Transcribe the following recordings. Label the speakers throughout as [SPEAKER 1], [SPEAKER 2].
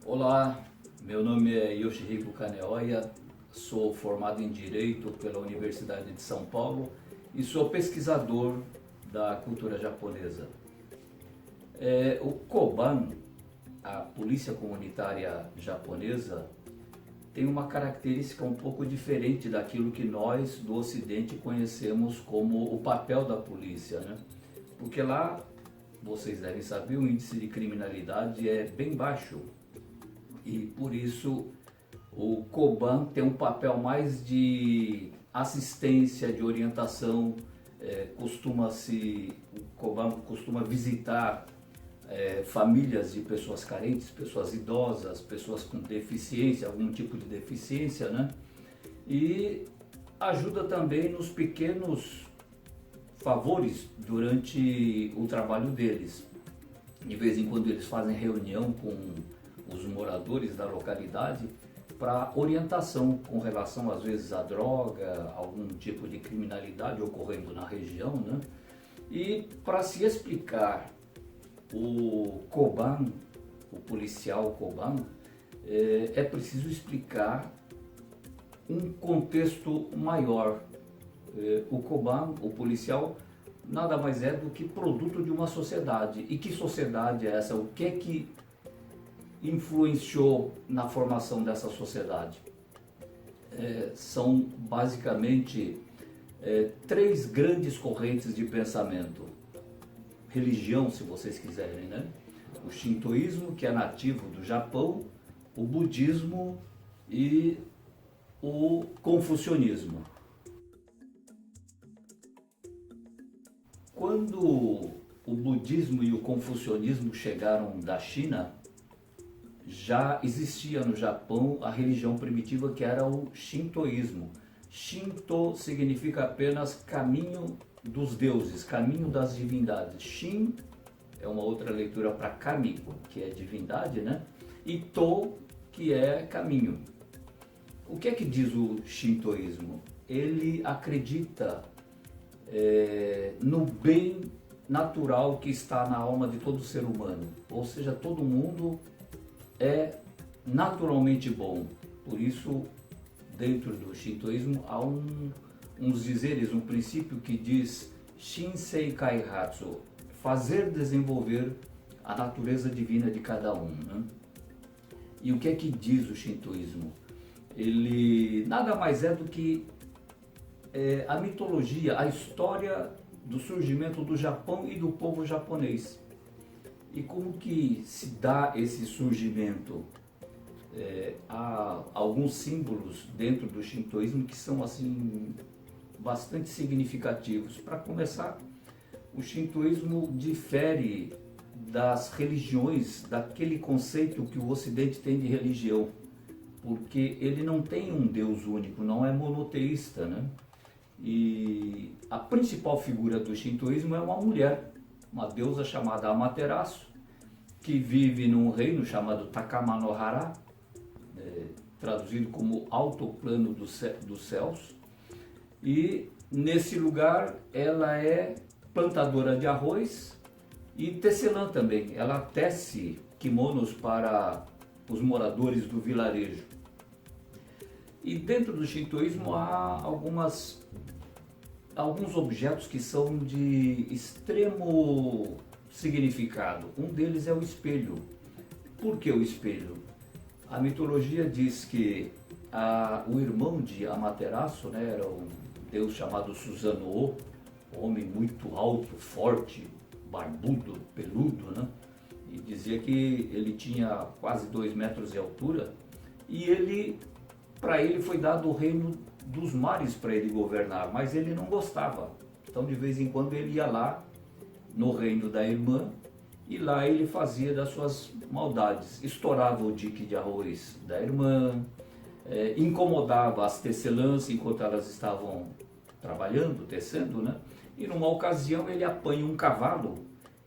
[SPEAKER 1] Olá, meu nome é Yoshihiko Kaneoya, sou formado em Direito pela Universidade de São Paulo e sou pesquisador da cultura japonesa. O Koban, a polícia comunitária japonesa, tem uma característica um pouco diferente daquilo que nós do Ocidente conhecemos como o papel da polícia, né? Porque lá, vocês devem saber, o índice de criminalidade é bem baixo. E por isso o Koban tem um papel mais de assistência, de orientação. O Koban costuma visitar famílias de pessoas carentes, pessoas idosas, pessoas com deficiência, algum tipo de deficiência, né? E ajuda também nos pequenos favores durante o trabalho deles. De vez em quando eles fazem reunião com os moradores da localidade para orientação com relação às vezes à droga, algum tipo de criminalidade ocorrendo na região, né? E para se explicar o Koban, o policial Koban, é preciso explicar um contexto maior. O Koban, o policial, nada mais é do que produto de uma sociedade. E que sociedade é essa? O que é que influenciou na formação dessa sociedade? São basicamente três grandes correntes de pensamento. Religião, se vocês quiserem, né? O shintoísmo, que é nativo do Japão, o budismo e o confucionismo. Quando o budismo e o confucionismo chegaram da China, já existia no Japão a religião primitiva que era o shintoísmo. Shinto significa apenas caminho dos deuses, caminho das divindades. Shin é uma outra leitura para kami, que é divindade, né? E to, que é caminho. O que é que diz o shintoísmo? Ele acredita no bem natural que está na alma de todo ser humano. Ou seja, todo mundo é naturalmente bom. Por isso, dentro do shintoísmo há uns dizeres, um princípio que diz Shinsei Kaihatsu, fazer desenvolver a natureza divina de cada um, né? E o que é que diz o shintoísmo? Ele nada mais é do que a mitologia, a história do surgimento do Japão e do povo japonês. E como que se dá esse surgimento? Há alguns símbolos dentro do shintoísmo que são assim bastante significativos. Para começar, o shintoísmo difere das religiões, daquele conceito que o Ocidente tem de religião, porque ele não tem um Deus único, não é monoteísta, né? E a principal figura do shintoísmo é uma mulher, uma deusa chamada Amaterasu, que vive num reino chamado Takamanohara, traduzido como alto plano dos céus. E nesse lugar ela é plantadora de arroz e tecelã também. Ela tece kimonos para os moradores do vilarejo. E dentro do shintoísmo há alguns objetos que são de extremo significado. Um deles é o espelho. Por que o espelho? A mitologia diz que o irmão de Amaterasu, né, era um deus chamado Susanoo, um homem muito alto, forte, barbudo, peludo, né? E dizia que ele tinha quase 2 metros de altura e para ele foi dado o reino dos mares para ele governar, mas ele não gostava. Então de vez em quando ele ia lá no reino da irmã e lá ele fazia das suas maldades, estourava o dique de arroz da irmã, incomodava as tecelãs enquanto elas estavam trabalhando, tecendo, né? E numa ocasião ele apanha um cavalo,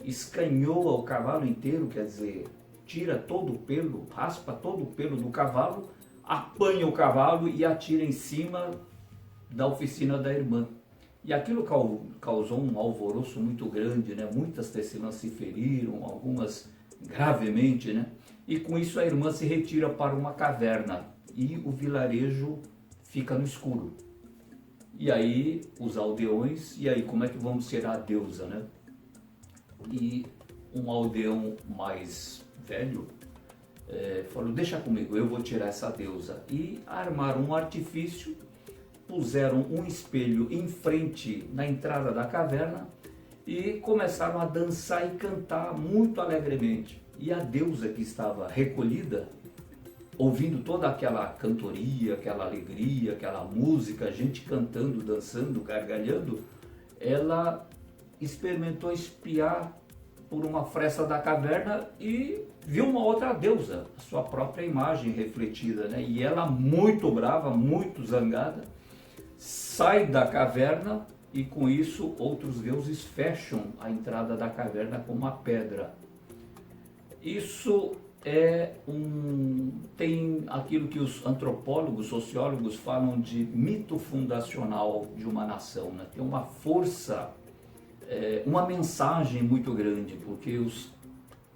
[SPEAKER 1] escanhoa o cavalo inteiro, quer dizer, tira todo o pelo, raspa todo o pelo do cavalo, apanha o cavalo e atira em cima da oficina da irmã. E aquilo causou um alvoroço muito grande, né? Muitas tecelãs se feriram, algumas gravemente, né? E com isso a irmã se retira para uma caverna e o vilarejo fica no escuro. E aí os aldeões, e aí como é que vamos tirar a deusa, né? E um aldeão mais velho falou, deixa comigo, eu vou tirar essa deusa. E armaram um artifício, puseram um espelho em frente na entrada da caverna e começaram a dançar e cantar muito alegremente. E a deusa que estava recolhida, ouvindo toda aquela cantoria, aquela alegria, aquela música, gente cantando, dançando, gargalhando, ela experimentou espiar por uma fresta da caverna e viu uma outra deusa, a sua própria imagem refletida, né? E ela, muito brava, muito zangada, sai da caverna e com isso outros deuses fecham a entrada da caverna com uma pedra. Isso tem aquilo que os antropólogos, sociólogos falam de mito fundacional de uma nação, né? Tem uma força, uma mensagem muito grande, porque os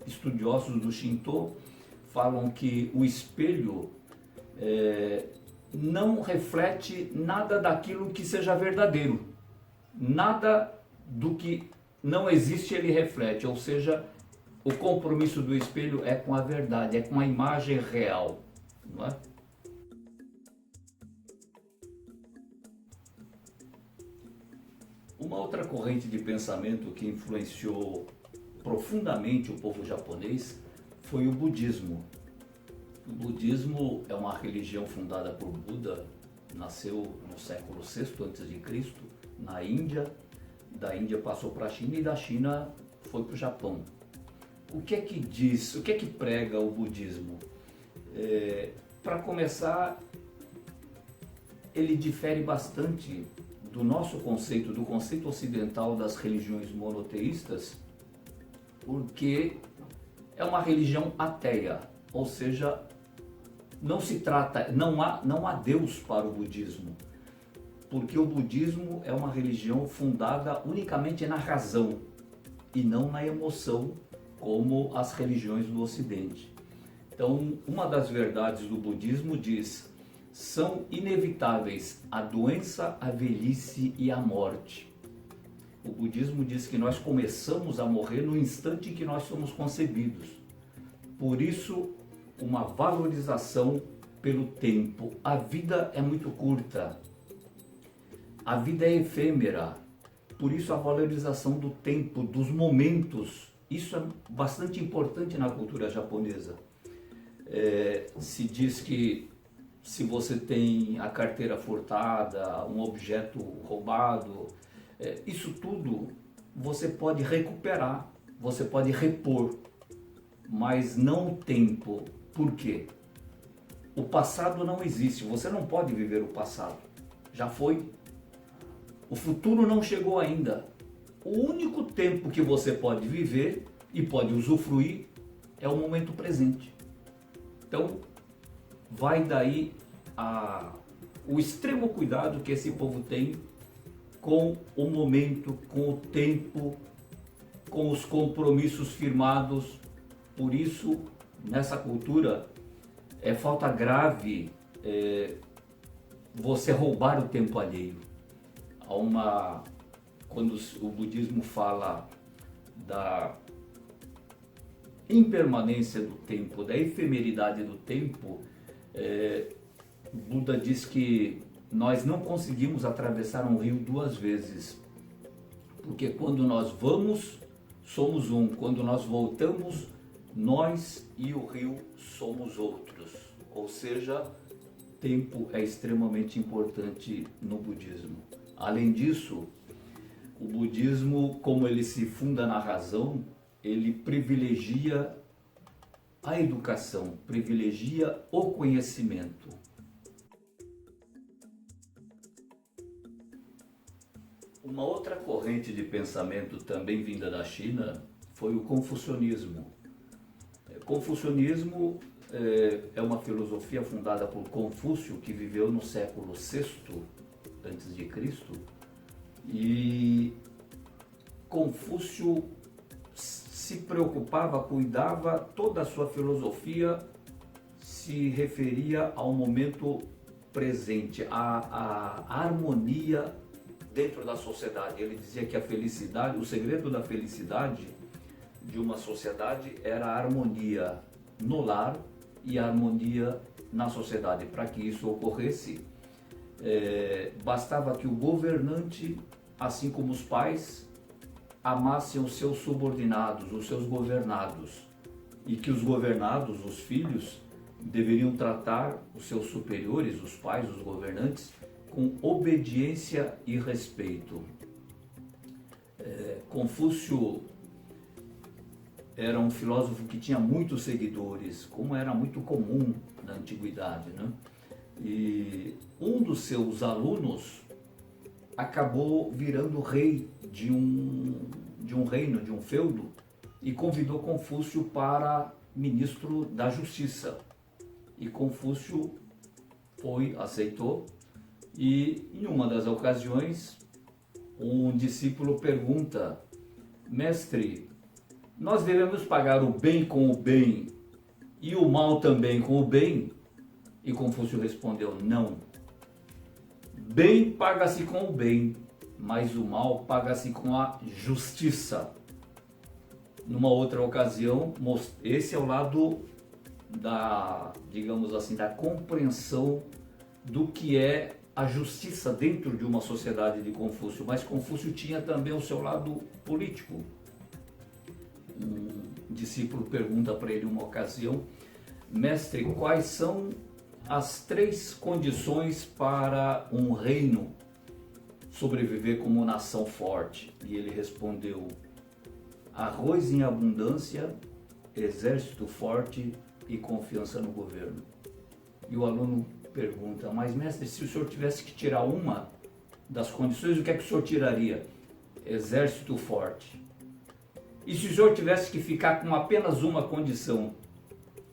[SPEAKER 1] estudiosos do Shinto falam que o espelho não reflete nada daquilo que seja verdadeiro, nada do que não existe ele reflete, ou seja, o compromisso do espelho é com a verdade, é com a imagem real, não é? Uma outra corrente de pensamento que influenciou profundamente o povo japonês foi o budismo. O budismo é uma religião fundada por Buda, nasceu no século VI a.C., na Índia, da Índia passou para a China e da China foi para o Japão. O que é que diz, o que é que prega o budismo? Para começar, ele difere bastante do nosso conceito, do conceito ocidental das religiões monoteístas, porque é uma religião ateia, ou seja, não se trata, não há Deus para o budismo, porque o budismo é uma religião fundada unicamente na razão e não na emoção, como as religiões do Ocidente. Então, uma das verdades do budismo diz: são inevitáveis a doença, a velhice e a morte. O budismo diz que nós começamos a morrer no instante em que nós somos concebidos. Por isso, uma valorização pelo tempo. A vida é muito curta. A vida é efêmera. Por isso, a valorização do tempo, dos momentos. Isso é bastante importante na cultura japonesa. Se diz que se você tem a carteira furtada, um objeto roubado, isso tudo você pode recuperar, você pode repor, mas não o tempo. Por quê? O passado não existe, você não pode viver o passado, já foi. O futuro não chegou ainda. O único tempo que você pode viver e pode usufruir é o momento presente. Então, vai daí o extremo cuidado que esse povo tem com o momento, com o tempo, com os compromissos firmados. Por isso, nessa cultura, é falta grave você roubar o tempo alheio. Quando o budismo fala da impermanência do tempo, da efemeridade do tempo, Buda diz que nós não conseguimos atravessar um rio duas vezes, porque quando nós vamos, somos um, quando nós voltamos, nós e o rio somos outros. Ou seja, tempo é extremamente importante no budismo. Além disso, o budismo, como ele se funda na razão, ele privilegia a educação, privilegia o conhecimento. Uma outra corrente de pensamento também vinda da China foi o confucionismo. Confucionismo é uma filosofia fundada por Confúcio, que viveu no século VI a.C. E Confúcio se preocupava, cuidava, toda a sua filosofia se referia ao momento presente, à harmonia dentro da sociedade. Ele dizia que a felicidade, o segredo da felicidade de uma sociedade era a harmonia no lar e a harmonia na sociedade. Para que isso ocorresse, bastava que o governante, assim como os pais, amassem os seus subordinados, os seus governados, e que os governados, os filhos, deveriam tratar os seus superiores, os pais, os governantes, com obediência e respeito. Confúcio era um filósofo que tinha muitos seguidores, como era muito comum na antiguidade, né? E um dos seus alunos acabou virando rei de um reino, de um feudo, e convidou Confúcio para ministro da Justiça. E Confúcio aceitou, e em uma das ocasiões um discípulo pergunta: mestre, nós devemos pagar o bem com o bem e o mal também com o bem? E Confúcio respondeu: não. Bem paga-se com o bem, mas o mal paga-se com a justiça. Numa outra ocasião, esse é o lado digamos assim, da compreensão do que é a justiça dentro de uma sociedade de Confúcio. Mas Confúcio tinha também o seu lado político. Um discípulo pergunta para ele uma ocasião: mestre, quais são as 3 condições para um reino sobreviver como nação forte? E ele respondeu: arroz em abundância, exército forte e confiança no governo. E o aluno pergunta: mas mestre, se o senhor tivesse que tirar uma das condições, o que é que o senhor tiraria? Exército forte. E se o senhor tivesse que ficar com apenas uma condição,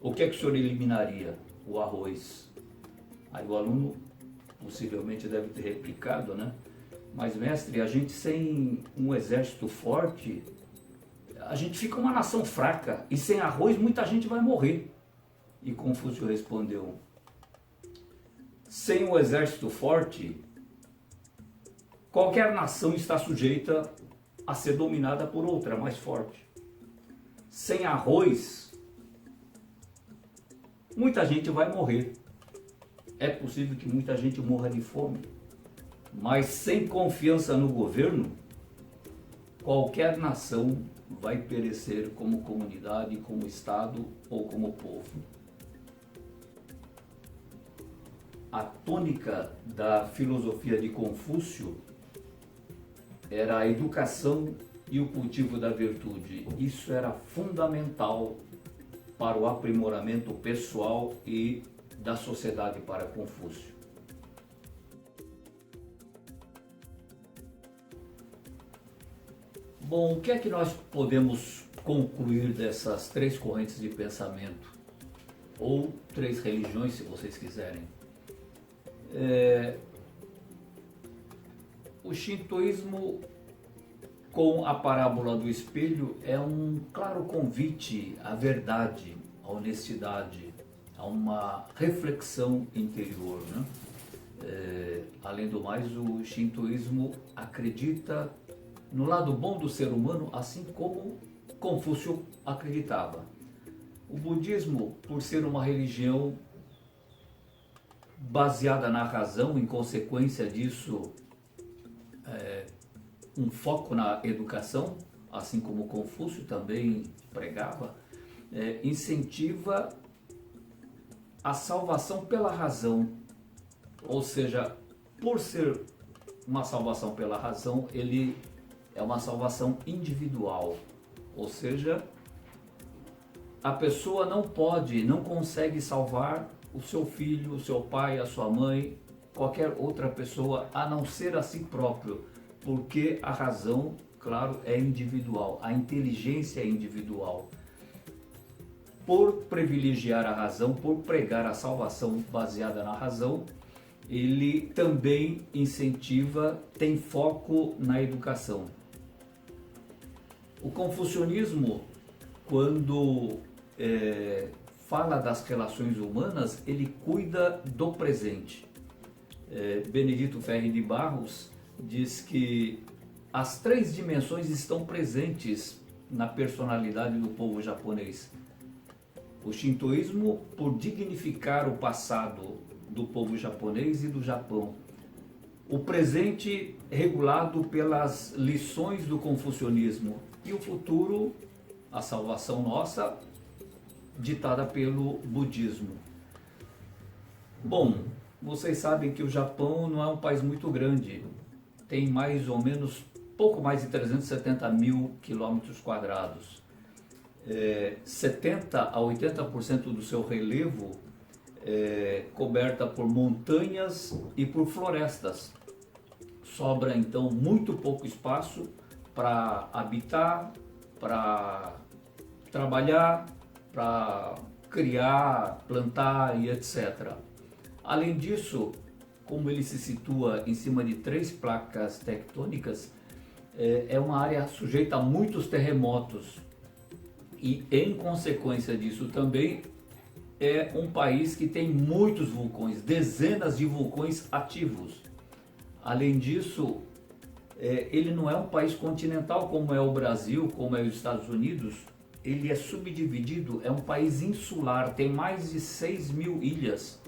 [SPEAKER 1] o que é que o senhor eliminaria? O arroz. Aí o aluno possivelmente deve ter replicado, né? Mas mestre, a gente sem um exército forte, a gente fica uma nação fraca, e sem arroz muita gente vai morrer. E Confúcio respondeu: sem um exército forte, qualquer nação está sujeita a ser dominada por outra mais forte. Sem arroz, muita gente vai morrer. É possível que muita gente morra de fome. Mas sem confiança no governo, qualquer nação vai perecer como comunidade, como Estado ou como povo. A tônica da filosofia de Confúcio era a educação e o cultivo da virtude. Isso era fundamental para o aprimoramento pessoal e da sociedade para Confúcio. Bom, o que é que nós podemos concluir dessas 3 correntes de pensamento? Ou 3 religiões, se vocês quiserem. O shintoísmo, com a parábola do espelho, é um claro convite à verdade, à honestidade, a uma reflexão interior, né? Além do mais, o shintoísmo acredita no lado bom do ser humano, assim como Confúcio acreditava. O budismo, por ser uma religião baseada na razão, em consequência disso, um foco na educação, assim como Confúcio também pregava, incentiva a salvação pela razão. Ou seja, por ser uma salvação pela razão, ele é uma salvação individual. Ou seja, a pessoa não consegue salvar o seu filho, o seu pai, a sua mãe, qualquer outra pessoa, a não ser a si próprio, porque a razão, claro, é individual, a inteligência é individual. Por privilegiar a razão, por pregar a salvação baseada na razão, ele também incentiva, tem foco na educação. O confucionismo quando fala das relações humanas, ele cuida do presente. Benedito Ferri de Barros diz que as 3 dimensões estão presentes na personalidade do povo japonês. O shintoísmo, por dignificar o passado do povo japonês e do Japão. O presente regulado pelas lições do confucionismo. E o futuro, a salvação nossa, ditada pelo budismo. Bom, vocês sabem que o Japão não é um país muito grande. Tem mais ou menos, pouco mais de 370 mil quilômetros quadrados. 70 a 80% do seu relevo coberta por montanhas e por florestas. Sobra então muito pouco espaço para habitar, para trabalhar, para criar, plantar e etc. Além disso, como ele se situa em cima de 3 placas tectônicas, é uma área sujeita a muitos terremotos e, em consequência disso também, é um país que tem muitos vulcões, dezenas de vulcões ativos. Além disso, ele não é um país continental como é o Brasil, como é os Estados Unidos. Ele é subdividido, é um país insular, tem mais de 6 mil ilhas,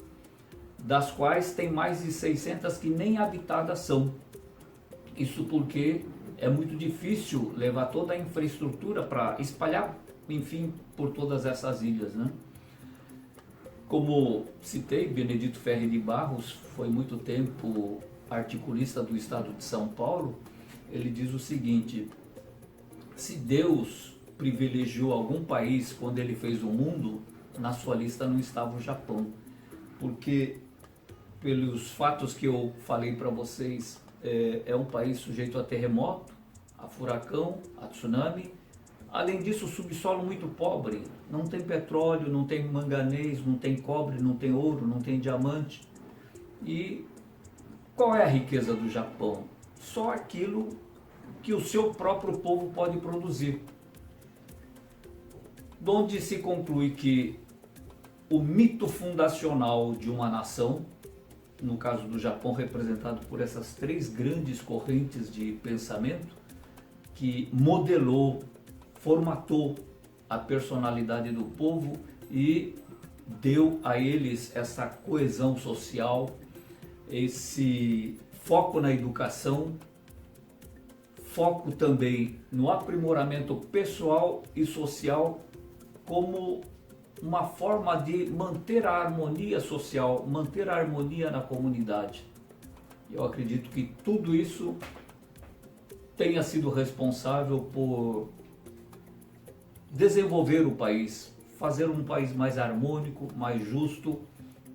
[SPEAKER 1] das quais tem mais de 600 que nem habitadas são. Isso porque é muito difícil levar toda a infraestrutura para espalhar, enfim, por todas essas ilhas, né? Como citei, Benedito Ferri de Barros foi muito tempo articulista do Estado de São Paulo. Ele diz o seguinte: se Deus privilegiou algum país quando ele fez o mundo, na sua lista não estava o Japão, porque pelos fatos que eu falei para vocês, é um país sujeito a terremoto, a furacão, a tsunami. Além disso, o subsolo muito pobre, não tem petróleo, não tem manganês, não tem cobre, não tem ouro, não tem diamante. E qual é a riqueza do Japão? Só aquilo que o seu próprio povo pode produzir. Donde se conclui que o mito fundacional de uma nação, no caso do Japão representado por essas 3 grandes correntes de pensamento, que modelou, formatou a personalidade do povo e deu a eles essa coesão social, esse foco na educação, foco também no aprimoramento pessoal e social como uma forma de manter a harmonia social, manter a harmonia na comunidade. Eu acredito que tudo isso tenha sido responsável por desenvolver o país, fazer um país mais harmônico, mais justo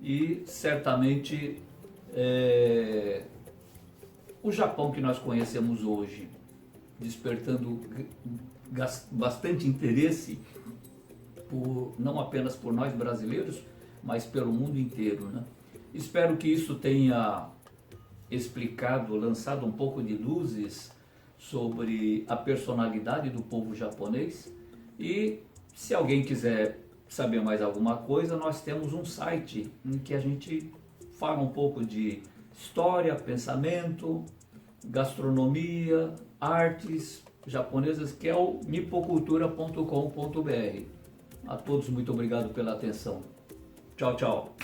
[SPEAKER 1] e certamente o Japão que nós conhecemos hoje, despertando bastante interesse não apenas por nós brasileiros, mas pelo mundo inteiro, né? Espero que isso tenha explicado, lançado um pouco de luzes sobre a personalidade do povo japonês. E se alguém quiser saber mais alguma coisa, nós temos um site em que a gente fala um pouco de história, pensamento, gastronomia, artes japonesas, que é o nippocultura.com.br. A todos muito obrigado pela atenção. Tchau, tchau.